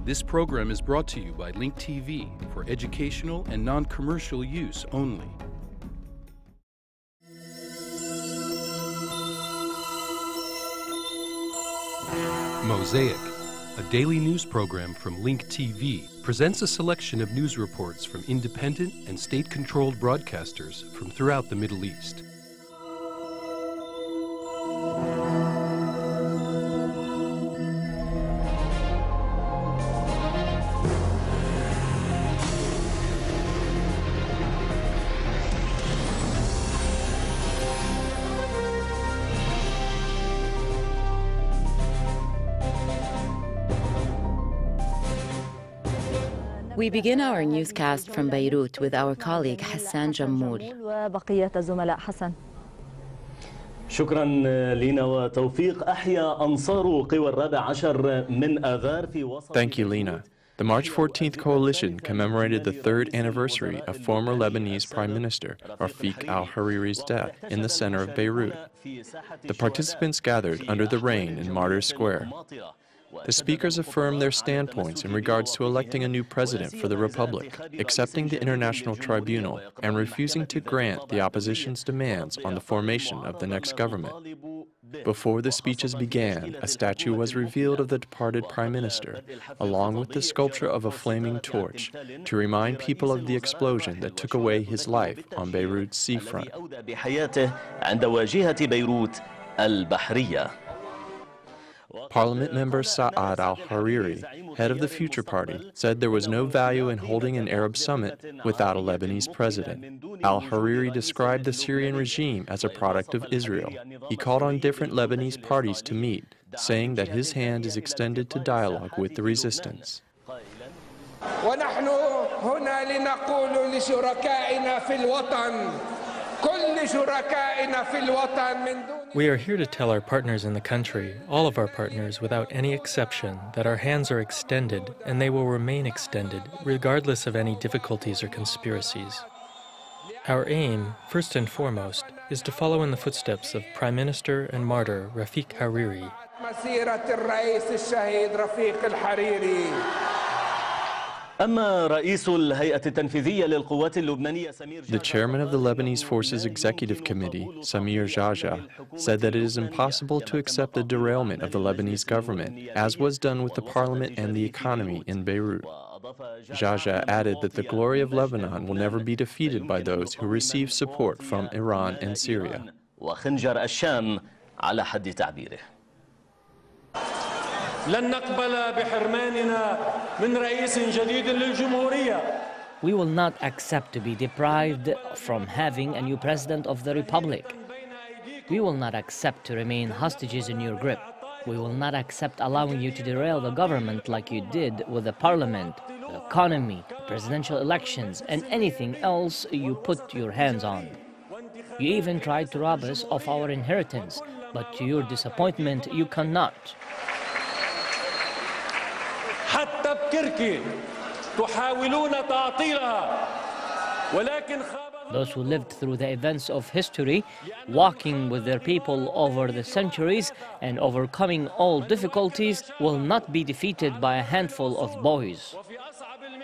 This program is brought to you by Link TV for educational and non-commercial use only. Mosaic, a daily news program from Link TV, presents a selection of news reports from independent and state-controlled broadcasters from throughout the Middle East. We begin our newscast from Beirut with our colleague Hassan Jamal. شكرا لينا وتوفيق أحيا أنصار قوى الرابع عشر من آذار في وسط. Thank you, Lena. The March 14th coalition commemorated the third anniversary of former Lebanese Prime Minister Rafiq al-Hariri's death in the center of Beirut. The participants gathered under the rain in Martyrs Square. The speakers affirmed their standpoints in regards to electing a new president for the Republic, accepting the International Tribunal, and refusing to grant the opposition's demands on the formation of the next government. Before the speeches began, a statue was revealed of the departed Prime Minister, along with the sculpture of a flaming torch, to remind people of the explosion that took away his life on Beirut's seafront. Parliament member Saad al-Hariri, head of the Future Party, said there was no value in holding an Arab summit without a Lebanese president. Al-Hariri described the Syrian regime as a product of Israel. He called on different Lebanese parties to meet, saying that his hand is extended to dialogue with the resistance. ونحن هنا لنقول لشركائنا في الوطن كل شركائنا في الوطن من دون. We are here to tell our partners in the country, all of our partners without any exception, that our hands are extended and they will remain extended regardless of any difficulties or conspiracies. Our aim, first and foremost, is to follow in the footsteps of Prime Minister and martyr Rafiq Hariri. The chairman of the Lebanese Forces Executive Committee, Samir Jaja, said that it is impossible to accept the derailment of the Lebanese government, as was done with the parliament and the economy in Beirut. Jaja added that the glory of Lebanon will never be defeated by those who receive support from Iran and Syria. We will not accept to be deprived from having a new president of the Republic. We will not accept to remain hostages in your grip. We will not accept allowing you to derail the government like you did with the parliament, the economy, presidential elections, and anything else you put your hands on. You even tried to rob us of our inheritance, but to your disappointment, you cannot. Those who lived through the events of history, walking with their people over the centuries and overcoming all difficulties, will not be defeated by a handful of boys.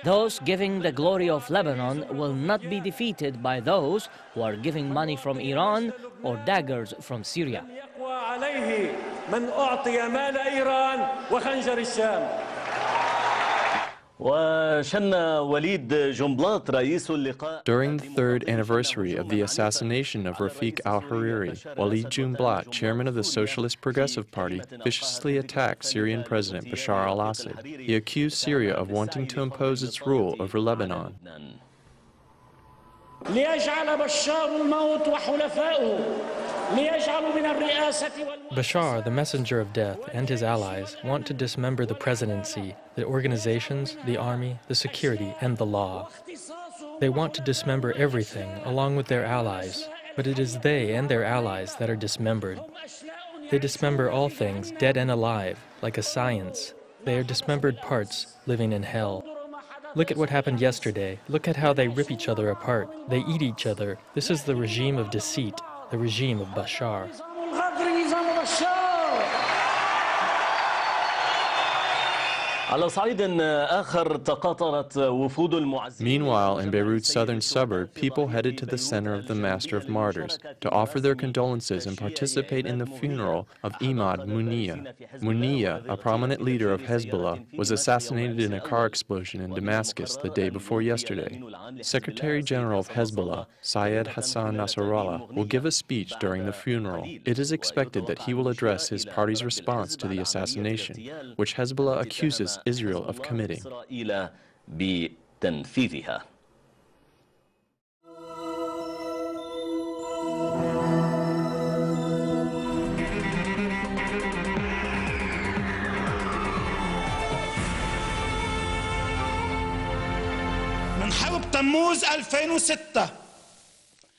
Those giving the glory of Lebanon will not be defeated by those who are giving money from Iran or daggers from Syria. During the third anniversary of the assassination of Rafiq al-Hariri, Walid Jumblat, chairman of the Socialist Progressive Party, viciously attacked Syrian President Bashar al-Assad. He accused Syria of wanting to impose its rule over Lebanon. Bashar, the messenger of death, and his allies want to dismember the presidency, the organizations, the army, the security, and the law. They want to dismember everything, along with their allies, but it is they and their allies that are dismembered. They dismember all things, dead and alive, like a science. They are dismembered parts, living in hell. Look at what happened yesterday. Look at how they rip each other apart. They eat each other. This is the regime of deceit, the regime of Bashar. Meanwhile, in Beirut's southern suburb, people headed to the center of the Master of Martyrs to offer their condolences and participate in the funeral of Imad Mughniyeh. Mughniyeh, a prominent leader of Hezbollah, was assassinated in a car explosion in Damascus the day before yesterday. Secretary General of Hezbollah, Syed Hassan Nassrallah, will give a speech during the funeral. It is expected that he will address his party's response to the assassination, which Hezbollah accuses Israel of committing.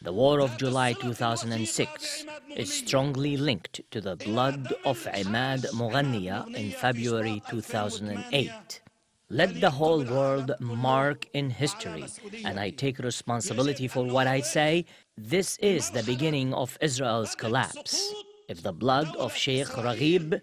The War of July 2006 is strongly linked to the blood of Imad Mughniyeh in February 2008. Let the whole world mark in history, and I take responsibility for what I say, this is the beginning of Israel's collapse. If the blood of Sheikh Raghib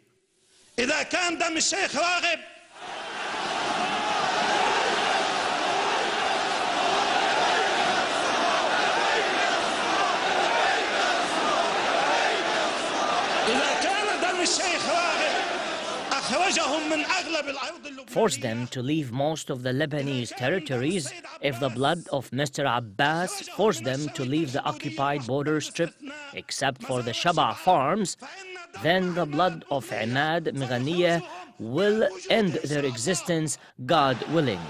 forced them to leave most of the Lebanese territories, if the blood of Mr. Abbas forced them to leave the occupied border strip except for the Shaba farms, then the blood of Imad Mughniyeh will end their existence, God willing.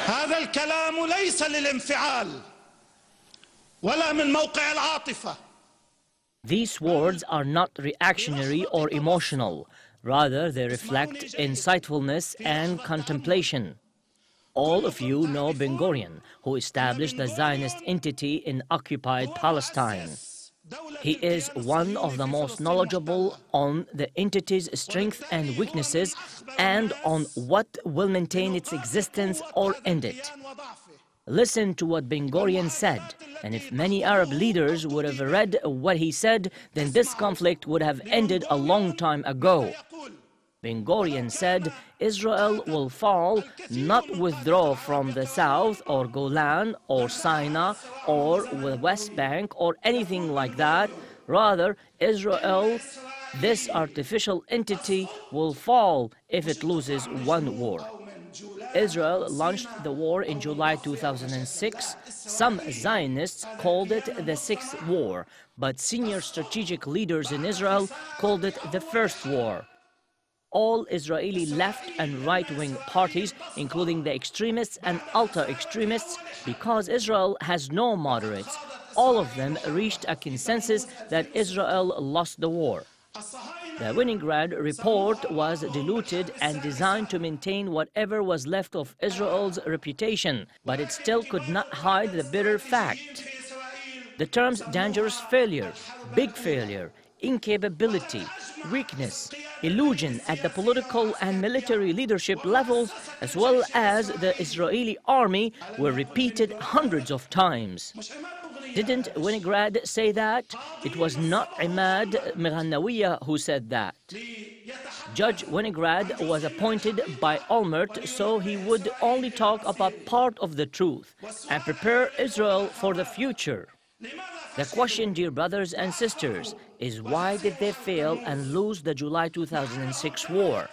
هذا الكلام ليس للانفعال ولا من موقع العاطفة. These words are not reactionary or emotional. Rather, they reflect insightfulness and contemplation. All of you know Ben Gurion, who established the Zionist entity in occupied Palestine. He is one of the most knowledgeable on the entity's strengths and weaknesses and on what will maintain its existence or end it. Listen to what Ben Gurion said, and if many Arab leaders would have read what he said, then this conflict would have ended a long time ago. Ben Gurion said, Israel will fall, not withdraw from the south or Golan or Sinai or the West Bank or anything like that. Rather, Israel, this artificial entity, will fall if it loses one war. Israel launched the war in July 2006. Some Zionists called it the Sixth War, but senior strategic leaders in Israel called it the First War. All Israeli left and right-wing parties, including the extremists and ultra-extremists, because Israel has no moderates, all of them reached a consensus that Israel lost the war. The Winograd report was diluted and designed to maintain whatever was left of Israel's reputation, but it still could not hide the bitter fact. The terms dangerous failure, big failure, incapability, weakness, illusion at the political and military leadership levels, as well as the Israeli army, were repeated hundreds of times. Didn't Winograd say that? It was not Imad Mughniyeh who said that. Judge Winograd was appointed by Olmert, so he would only talk about part of the truth and prepare Israel for the future. The question, dear brothers and sisters, is why did they fail and lose the July 2006 war?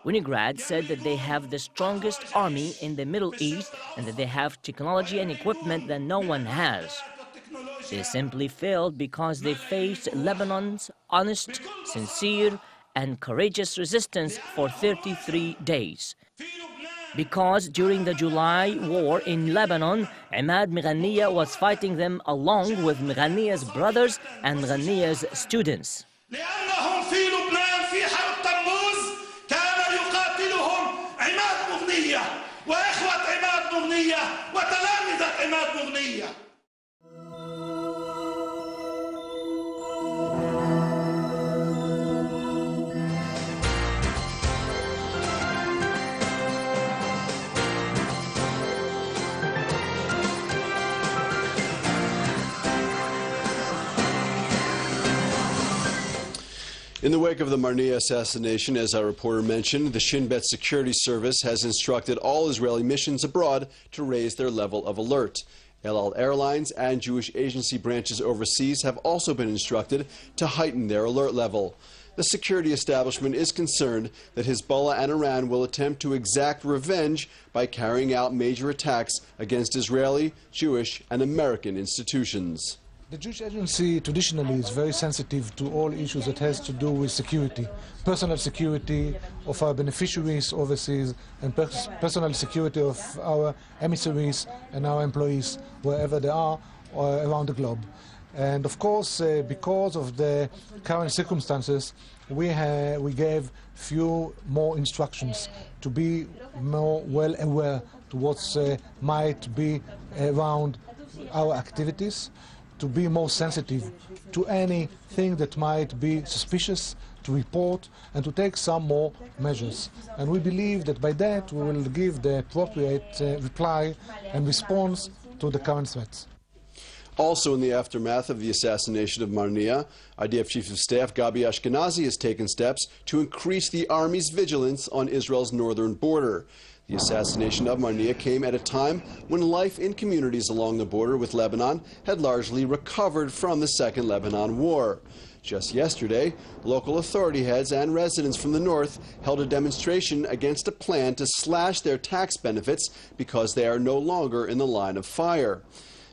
Winograd said that they have the strongest army in the Middle East and that they have technology and equipment that no one has. They simply failed because they faced Lebanon's honest, sincere, and courageous resistance for 33 days. Because during the July war in Lebanon, Imad Mughniyeh was fighting them along with Mughniyeh's brothers and Mughniyeh's students. In the wake of the Mughniyeh assassination, as our reporter mentioned, the Shin Bet Security Service has instructed all Israeli missions abroad to raise their level of alert. El Al Airlines and Jewish agency branches overseas have also been instructed to heighten their alert level. The security establishment is concerned that Hezbollah and Iran will attempt to exact revenge by carrying out major attacks against Israeli, Jewish, and American institutions. The Jewish agency traditionally is very sensitive to all issues that has to do with security, personal security of our beneficiaries overseas and personal security of our emissaries and our employees wherever they are around the globe. And of course, because of the current circumstances, we gave few more instructions to be more well aware to what might be around our activities, to be more sensitive to anything that might be suspicious, to report and to take some more measures. And we believe that by that we will give the appropriate reply and response to the current threats. Also in the aftermath of the assassination of Mughniyeh, IDF Chief of Staff Gabi Ashkenazi has taken steps to increase the Army's vigilance on Israel's northern border. The assassination of Mughniyeh came at a time when life in communities along the border with Lebanon had largely recovered from the Second Lebanon War. Just yesterday, local authority heads and residents from the north held a demonstration against a plan to slash their tax benefits because they are no longer in the line of fire.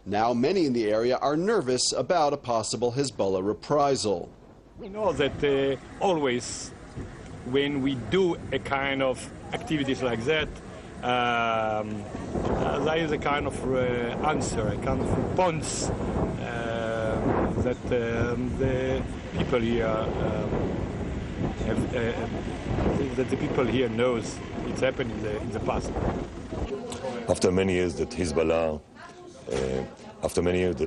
Now many in the area are nervous about a possible Hezbollah reprisal. We know that always when we do a kind of activities like that, there is a kind of answer, a kind of response that the people here that the people here knows it's happened in the past. After many years that Hezbollah after many years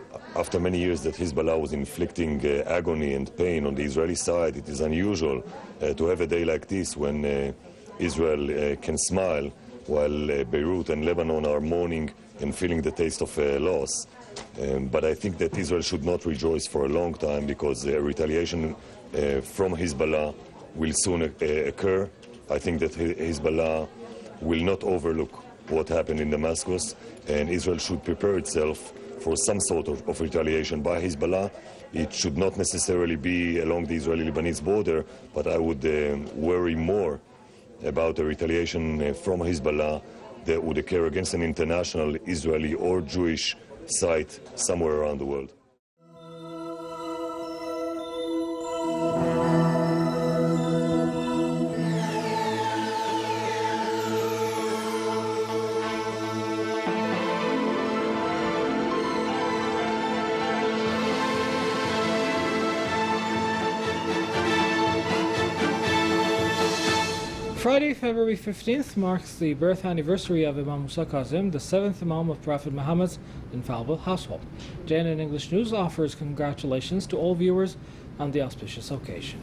that Hezbollah was inflicting agony and pain on the Israeli side, it is unusual to have a day like this when Israel can smile while Beirut and Lebanon are mourning and feeling the taste of loss. But I think that Israel should not rejoice for a long time because retaliation from Hezbollah will soon occur. I think that Hezbollah will not overlook what happened in Damascus, and Israel should prepare itself for some sort of retaliation by Hezbollah. It should not necessarily be along the Israeli-Lebanese border, but I would worry more about a retaliation from Hezbollah that would occur against an international Israeli or Jewish site somewhere around the world. Friday, February 15th marks the birth anniversary of Imam Musa Kazim, the 7th Imam of Prophet Mohammed's infallible household. JNN English News offers congratulations to all viewers on the auspicious occasion.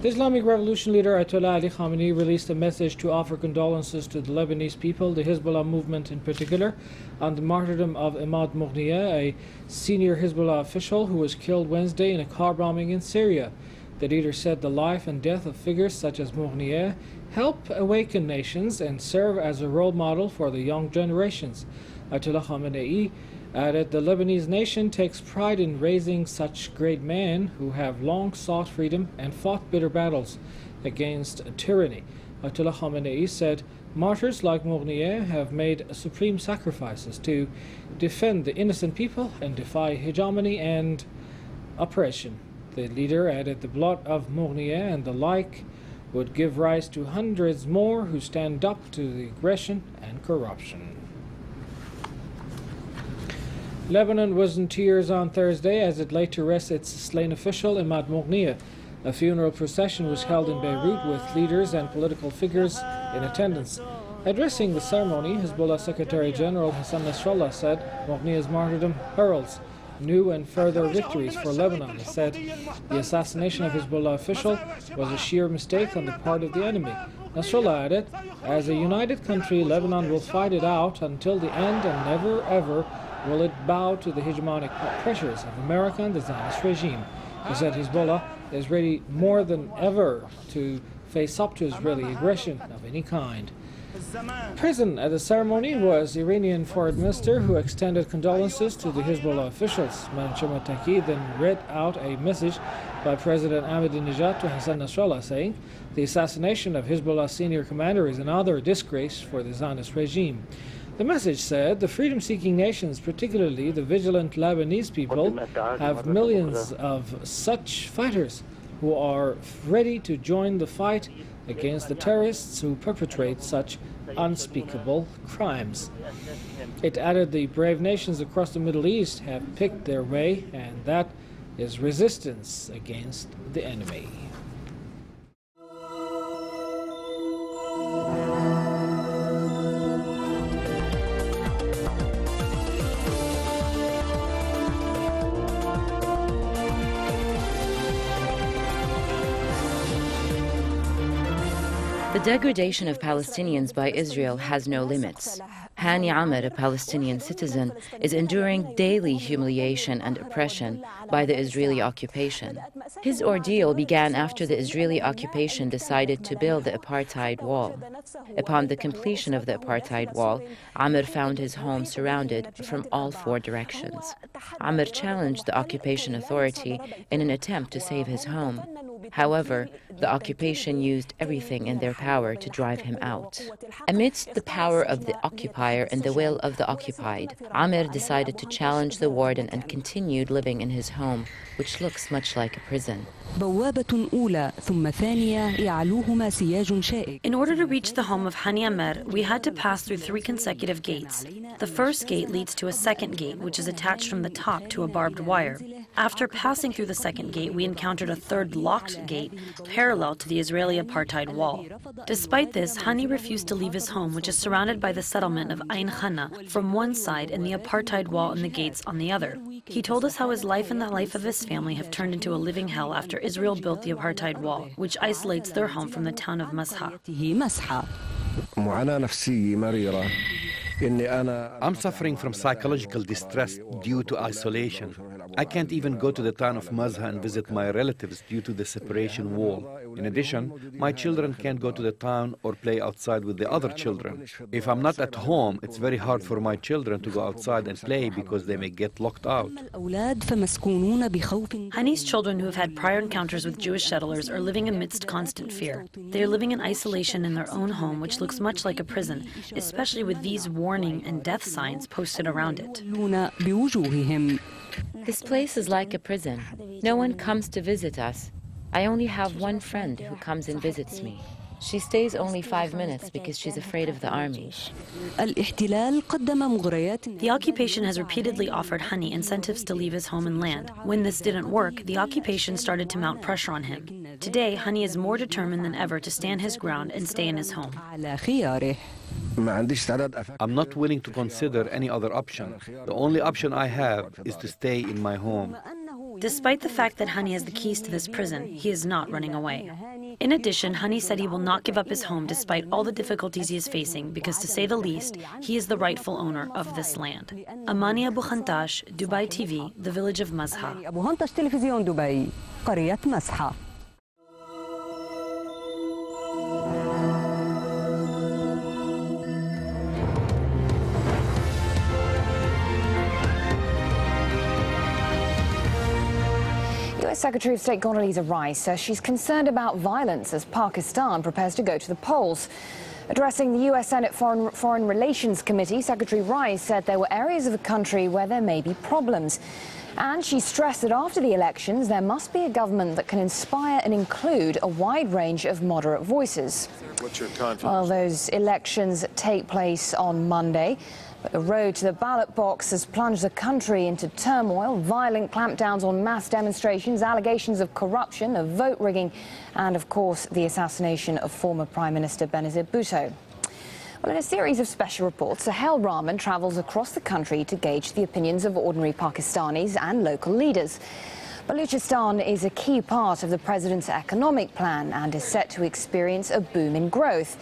The Islamic Revolution leader Ayatollah Ali Khamenei released a message to offer condolences to the Lebanese people, the Hezbollah movement in particular, on the martyrdom of Imad Mughniyeh, a senior Hezbollah official who was killed Wednesday in a car bombing in Syria. The leader said the life and death of figures such as Mughniyeh help awaken nations and serve as a role model for the young generations. Ayatollah Khamenei added the Lebanese nation takes pride in raising such great men who have long sought freedom and fought bitter battles against tyranny. Ayatollah Khamenei said martyrs like Mughniyeh have made supreme sacrifices to defend the innocent people and defy hegemony and oppression. The leader added the blood of Mughniyeh and the like would give rise to hundreds more who stand up to the aggression and corruption. Lebanon was in tears on Thursday as it laid to rest its slain official Imad Mughniyeh. A funeral procession was held in Beirut with leaders and political figures in attendance. Addressing the ceremony, Hezbollah Secretary General Hassan Nassrallah said Mughniyeh's martyrdom heralds new and further victories for Lebanon. He said the assassination of Hezbollah official was a sheer mistake on the part of the enemy. Nassrallah added, as a united country, Lebanon will fight it out until the end and never ever will it bow to the hegemonic pressures of America and the Zionist regime. He said Hezbollah is ready more than ever to face up to Israeli aggression of any kind. Present at the ceremony was Iranian Foreign Minister, who extended condolences to the Hezbollah officials. Mohamed then read out a message by President Ahmadinejad to Hassan Nassrallah, saying the assassination of Hezbollah's senior commander is another disgrace for the Zionist regime. The message said the freedom-seeking nations, particularly the vigilant Lebanese people, have millions of such fighters who are ready to join the fight against the terrorists who perpetrate such unspeakable crimes. It added the brave nations across the Middle East have picked their way, and that is resistance against the enemy. The degradation of Palestinians by Israel has no limits. Hani Ahmed, a Palestinian citizen, is enduring daily humiliation and oppression by the Israeli occupation. His ordeal began after the Israeli occupation decided to build the Apartheid wall. Upon the completion of the Apartheid wall, Ahmed found his home surrounded from all four directions. Ahmed challenged the occupation authority in an attempt to save his home. However, the occupation used everything in their power to drive him out. Amidst the power of the occupier and the will of the occupied, Amir decided to challenge the warden and continued living in his home, which looks much like a prison. In order to reach the home of Hani Ahmed, we had to pass through 3 consecutive gates. The first gate leads to a second gate, which is attached from the top to a barbed wire. After passing through the second gate, we encountered a third locked gate parallel to the Israeli apartheid wall. Despite this, Hani refused to leave his home, which is surrounded by the settlement of Ain Khana from one side and the apartheid wall and the gates on the other. He told us how his life and the life of his family have turned into a living hell after Israel built the apartheid wall, which isolates their home from the town of Masha. I'm suffering from psychological distress due to isolation. I can't even go to the town of Mazha and visit my relatives due to the separation wall. In addition, my children can't go to the town or play outside with the other children. If I'm not at home, it's very hard for my children to go outside and play because they may get locked out. Hani's children who have had prior encounters with Jewish settlers are living amidst constant fear. They are living in isolation in their own home, which looks much like a prison, especially with these warning and death signs posted around it. This place is like a prison. No one comes to visit us. I only have one friend who comes and visits me. She stays only 5 minutes because she's afraid of the army. The occupation has repeatedly offered Hani incentives to leave his home and land. When this didn't work, the occupation started to mount pressure on him. Today, Hani is more determined than ever to stand his ground and stay in his home. I'm not willing to consider any other option. The only option I have is to stay in my home. Despite the fact that Hani has the keys to this prison, he is not running away. In addition, Hani said he will not give up his home despite all the difficulties he is facing because, to say the least, he is the rightful owner of this land. Amani Abu Khantash, Dubai TV, the village of Mazha. US Secretary of State Condoleezza Rice says she's concerned about violence as Pakistan prepares to go to the polls. Addressing the US Senate Foreign Relations Committee, Secretary Rice said there were areas of the country where there may be problems. And she stressed that after the elections, there must be a government that can inspire and include a wide range of moderate voices. What's your confidence? Well, those elections take place on Monday. But the road to the ballot box has plunged the country into turmoil, violent clampdowns on mass demonstrations, allegations of corruption, of vote rigging, and, of course, the assassination of former Prime Minister Benazir Bhutto. Well, in a series of special reports, Sahel Rahman travels across the country to gauge the opinions of ordinary Pakistanis and local leaders. Baluchistan is a key part of the president's economic plan and is set to experience a boom in growth.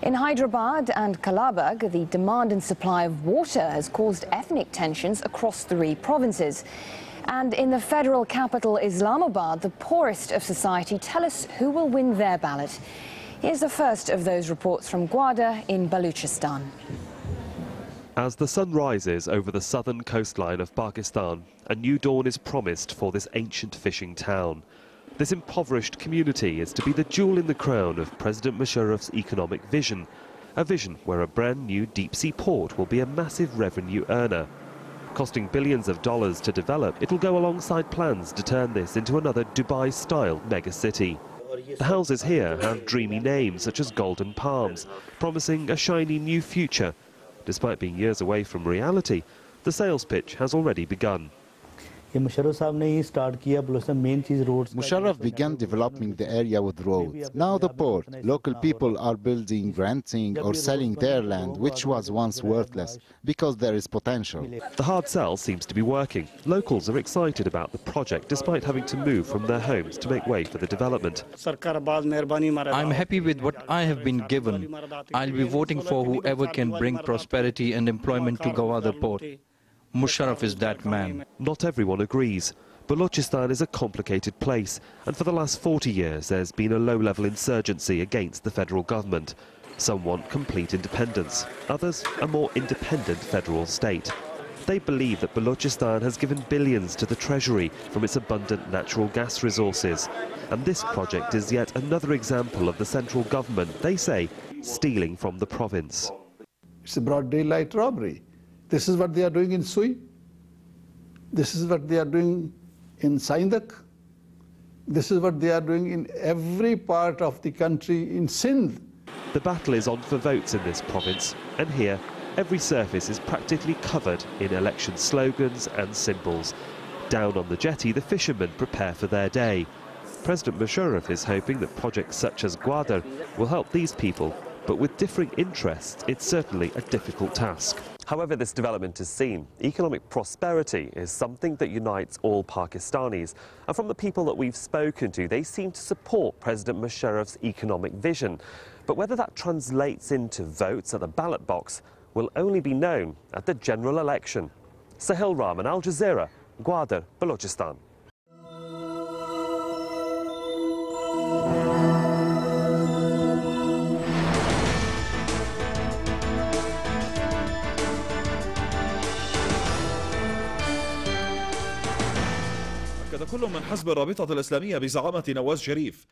In Hyderabad and Kalabag, the demand and supply of water has caused ethnic tensions across 3 provinces. And in the federal capital, Islamabad, the poorest of society, tell us who will win their ballot. Here's the first of those reports from Gwadar in Balochistan. As the sun rises over the southern coastline of Pakistan, a new dawn is promised for this ancient fishing town. This impoverished community is to be the jewel in the crown of President Musharraf's economic vision, a vision where a brand new deep-sea port will be a massive revenue earner. Costing billions of dollars to develop, it'll go alongside plans to turn this into another Dubai-style megacity. The houses here have dreamy names such as Golden Palms, promising a shiny new future. Despite being years away from reality, the sales pitch has already begun. Musharraf began developing the area with roads. Now the port. Local people are building, renting or selling their land, which was once worthless, because there is potential. The hard sell seems to be working. Locals are excited about the project despite having to move from their homes to make way for the development. I'm happy with what I have been given. I'll be voting for whoever can bring prosperity and employment to Gwadar port. Musharraf is that man. Not everyone agrees. Balochistan is a complicated place, and for the last 40 years there's been a low-level insurgency against the federal government. Some want complete independence, others a more independent federal state. They believe that Balochistan has given billions to the treasury from its abundant natural gas resources. And this project is yet another example of the central government, they say, stealing from the province. It's a broad daylight robbery. This is what they are doing in Sui. This is what they are doing in Saindak. This is what they are doing in every part of the country in Sindh. The battle is on for votes in this province, and here every surface is practically covered in election slogans and symbols. Down on the jetty, the fishermen prepare for their day. President Musharraf is hoping that projects such as Gwadar will help these people, but with differing interests, it's certainly a difficult task. However this development is seen, economic prosperity is something that unites all Pakistanis. And from the people that we've spoken to, they seem to support President Musharraf's economic vision. But whether that translates into votes at the ballot box will only be known at the general election. Sahil Rahman, Al Jazeera, Gwadar, Balochistan.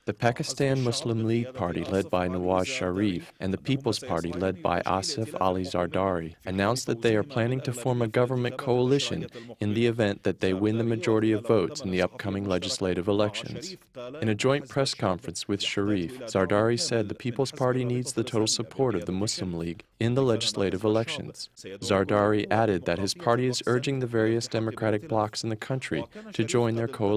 The Pakistan Muslim League Party led by Nawaz Sharif and the People's Party led by Asif Ali Zardari announced that they are planning to form a government coalition in the event that they win the majority of votes in the upcoming legislative elections. In a joint press conference with Sharif, Zardari said the People's Party needs the total support of the Muslim League in the legislative elections. Zardari added that his party is urging the various democratic blocs in the country to join their coalition.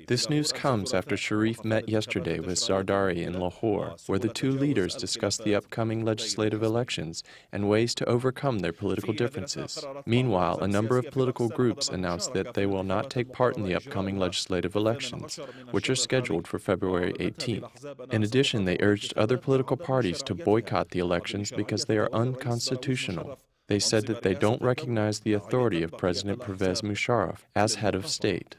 This news comes after Sharif met yesterday with Zardari in Lahore, where the two leaders discussed the upcoming legislative elections and ways to overcome their political differences. Meanwhile, a number of political groups announced that they will not take part in the upcoming legislative elections, which are scheduled for February 18th. In addition, they urged other political parties to boycott the elections because they are unconstitutional. They said that they don't recognize the authority of President Pervez Musharraf as head of state.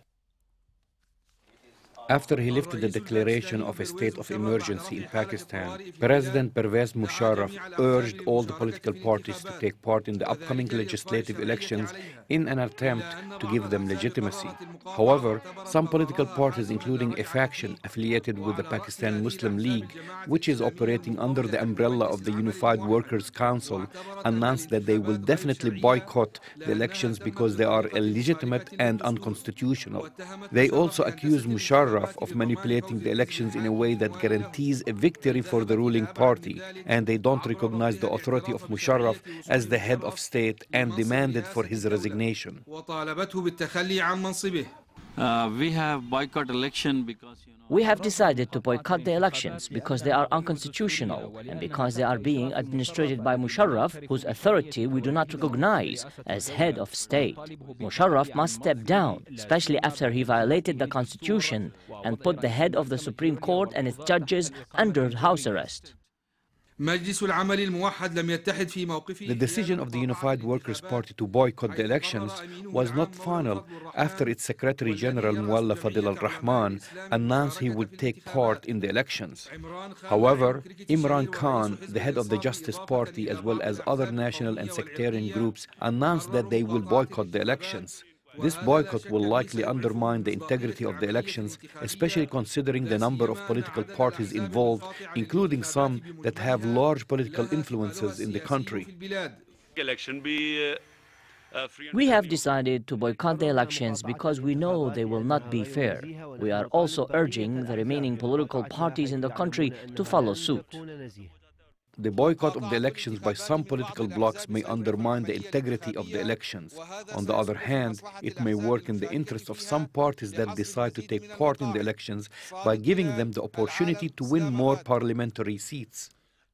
After he lifted the declaration of a state of emergency in Pakistan, President Pervez Musharraf urged all the political parties to take part in the upcoming legislative elections in an attempt to give them legitimacy. However, some political parties, including a faction affiliated with the Pakistan Muslim League, which is operating under the umbrella of the Unified Workers' Council, announced that they will definitely boycott the elections because they are illegitimate and unconstitutional. They also accused Musharraf of manipulating the elections in a way that guarantees a victory for the ruling party, and they don't recognize the authority of Musharraf as the head of state and demanded for his resignation. We have boycott election because, We have decided to boycott the elections because they are unconstitutional and because they are being administered by Musharraf, whose authority we do not recognize as head of state. Musharraf must step down, especially after he violated the constitution and put the head of the Supreme Court and its judges under house arrest. The decision of the Unified Workers' Party to boycott the elections was not final after its Secretary General Mullah Fadil al-Rahman announced he would take part in the elections. However, Imran Khan, the head of the Justice Party, as well as other national and sectarian groups, announced that they will boycott the elections. This boycott will likely undermine the integrity of the elections, especially considering the number of political parties involved, including some that have large political influences in the country. We have decided to boycott the elections because we know they will not be fair. We are also urging the remaining political parties in the country to follow suit. The boycott of the elections by some political blocs may undermine the integrity of the elections. On the other hand, it may work in the interest of some parties that decide to take part in the elections by giving them the opportunity to win more parliamentary seats.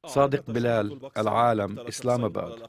Sadiq Bilal, Al-Alam, Islamabad.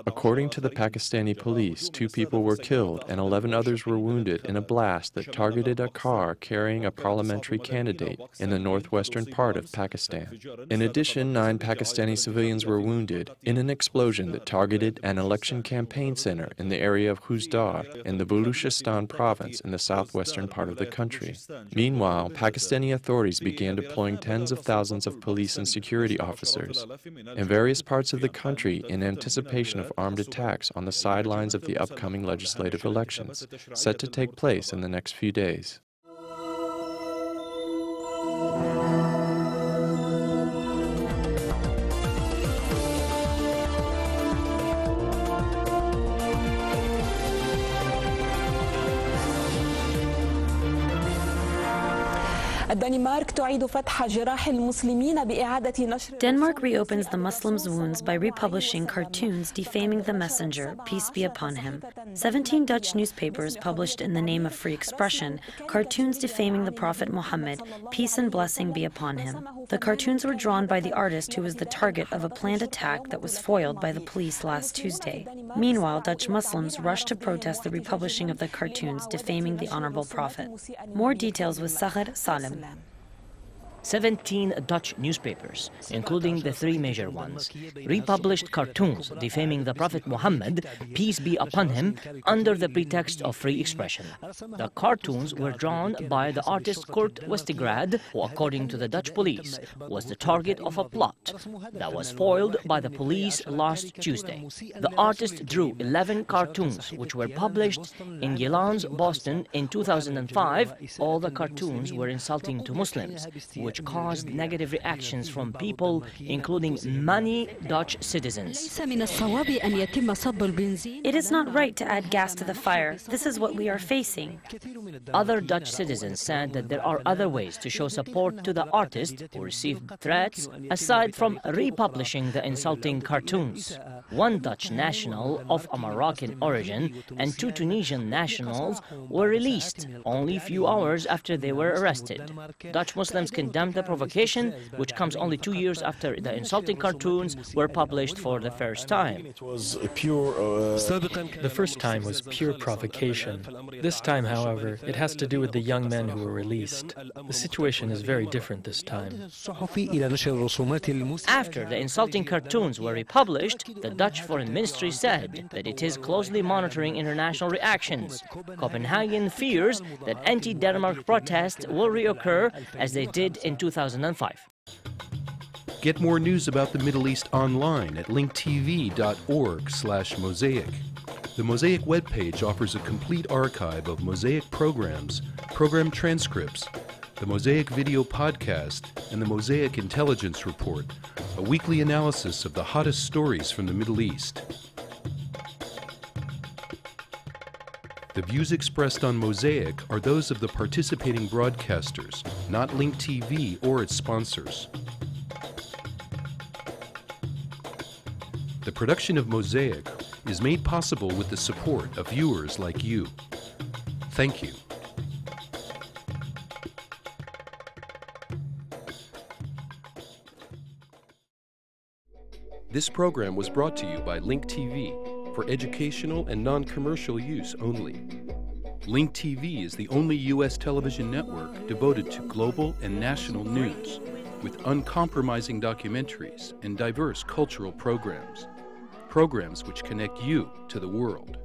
According to the Pakistani police, 2 people were killed and 11 others were wounded in a blast that targeted a car carrying a parliamentary candidate in the northwestern part of Pakistan. In addition, 9 Pakistani civilians were wounded in an explosion that targeted an election campaign center in the area of Khuzdar in the Baluchistan province in the southwestern part of the country. Meanwhile, Pakistani authorities began deploying tens of thousands of police and security officers in various parts of the country in anticipation of armed attacks on the sidelines of the upcoming legislative elections, set to take place in the next few days. Denmark reopens the Muslims' wounds by republishing cartoons defaming the messenger, peace be upon him. 17 Dutch newspapers published in the name of free expression cartoons defaming the Prophet Mohammed, peace and blessing be upon him. The cartoons were drawn by the artist who was the target of a planned attack that was foiled by the police last Tuesday. Meanwhile, Dutch Muslims rushed to protest the republishing of the cartoons defaming the Honorable Prophet. More details with Sahar Salem. 17 Dutch newspapers, including the 3 major ones, republished cartoons defaming the Prophet Muhammad, peace be upon him, under the pretext of free expression. The cartoons were drawn by the artist Kurt Westigrad, who, according to the Dutch police, was the target of a plot that was foiled by the police last Tuesday. The artist drew 11 cartoons, which were published in Gilans, Boston in 2005. All the cartoons were insulting to Muslims, which caused negative reactions from people, including many Dutch citizens. It is not right to add gas to the fire. This is what we are facing. Other Dutch citizens said that there are other ways to show support to the artist who received threats, aside from republishing the insulting cartoons. One Dutch national of a Moroccan origin and 2 Tunisian nationals were released only a few hours after they were arrested. Dutch Muslims condemned the provocation, which comes only 2 years after the insulting cartoons were published for the first time. The first time was pure provocation. This time, however, it has to do with the young men who were released. The situation is very different this time. After the insulting cartoons were republished, the Dutch Foreign Ministry said that it is closely monitoring international reactions. Copenhagen fears that anti-Denmark protests will reoccur as they did in 2005. Get more news about the Middle East online at linktv.org/Mosaic. The Mosaic webpage offers a complete archive of Mosaic programs, program transcripts, the Mosaic video podcast, and the Mosaic Intelligence Report, a weekly analysis of the hottest stories from the Middle East. The views expressed on Mosaic are those of the participating broadcasters, not Link TV or its sponsors. The production of Mosaic is made possible with the support of viewers like you. Thank you. This program was brought to you by Link TV for educational and non-commercial use only. Link TV is the only U.S. television network devoted to global and national news. with uncompromising documentaries and diverse cultural programs. Programs which connect you to the world.